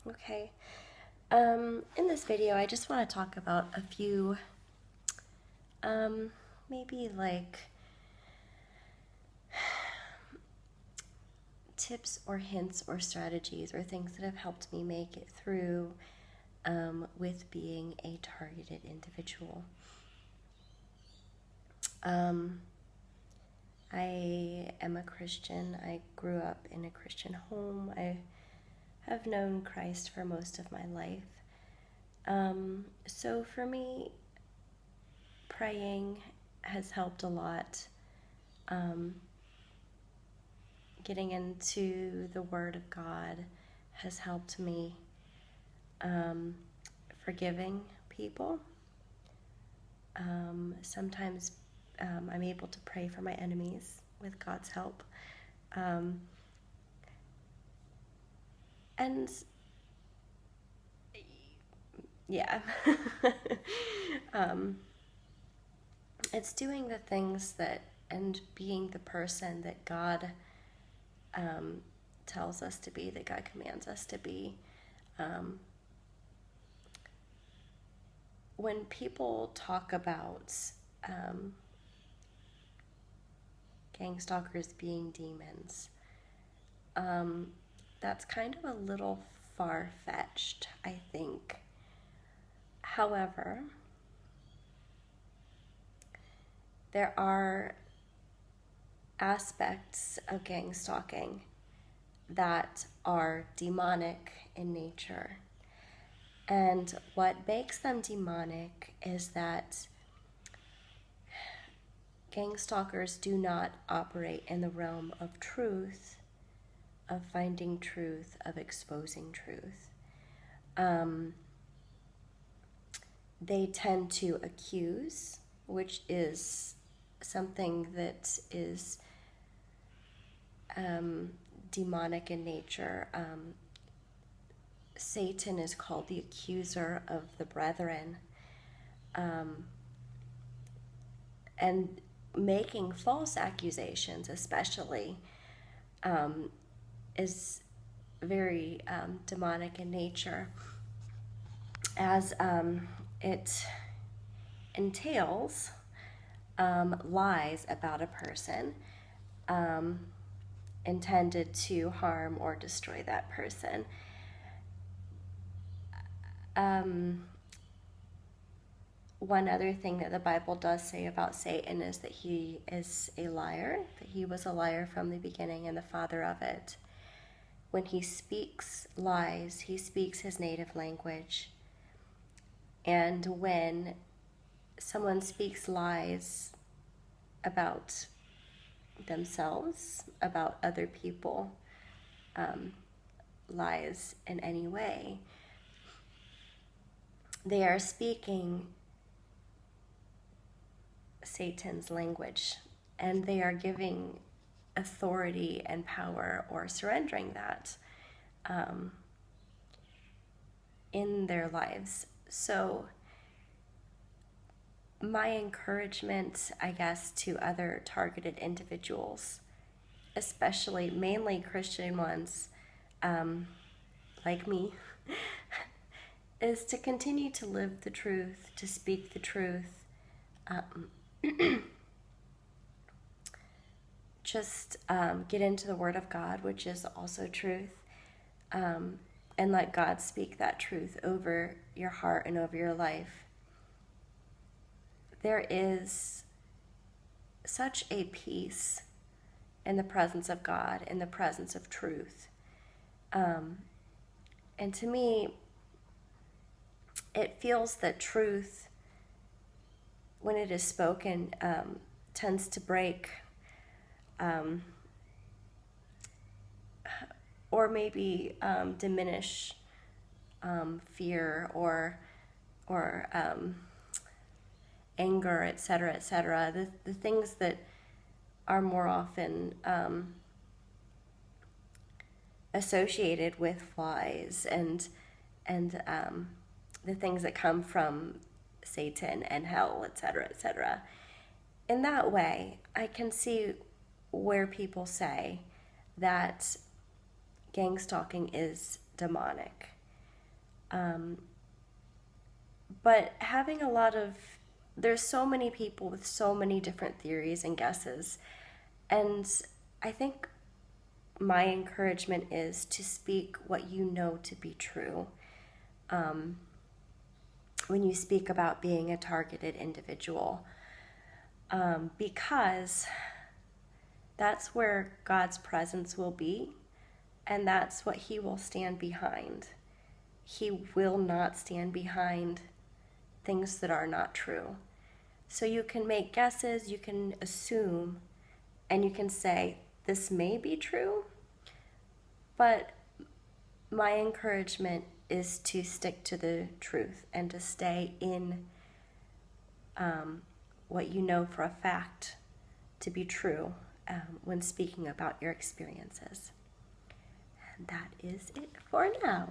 Okay. In this video, I just want to talk about a few, maybe like tips or hints or strategies or things that have helped me make it through with being a targeted individual. I am a Christian. I grew up in a Christian home. I have known Christ for most of my life. So for me, praying has helped a lot. Getting into the Word of God has helped me. Forgiving people. Sometimes I'm able to pray for my enemies with God's help. And yeah, it's doing the things that, and being the person that God tells us to be, that God commands us to be. When people talk about gangstalkers being demons, that's kind of a little far-fetched, I think. However, there are aspects of gang stalking that are demonic in nature. And what makes them demonic is that gang stalkers do not operate in the realm of truth, of finding truth, of exposing truth. They tend to accuse, which is something that is demonic in nature. Satan is called the accuser of the brethren. And making false accusations, especially, is very demonic in nature, as it entails lies about a person intended to harm or destroy that person. One other thing that the Bible does say about Satan is that he is a liar, that he was a liar from the beginning and the father of it. When he speaks lies, he speaks his native language. And when someone speaks lies about themselves, about other people, lies in any way, they are speaking Satan's language, and they are giving authority and power, or surrendering that in their lives. So my encouragement, I guess, to other targeted individuals, especially mainly Christian ones like me, is to continue to live the truth, to speak the truth. Just get into the Word of God, which is also truth, and let God speak that truth over your heart and over your life. There is such a peace in the presence of God, in the presence of truth. And to me, it feels that truth, when it is spoken, tends to break or maybe diminish fear or anger, etc., etc. The things that are more often associated with lies and the things that come from Satan and hell, etc., etc. In that way, I can see where people say that gang stalking is demonic. But having a lot of, there's so many people with so many different theories and guesses. And I think my encouragement is to speak what you know to be true. When you speak about being a targeted individual, because that's where God's presence will be, and that's what he will stand behind. He will not stand behind things that are not true. So you can make guesses, you can assume, and you can say, this may be true, but my encouragement is to stick to the truth and to stay in what you know for a fact to be true when speaking about your experiences. And that is it for now.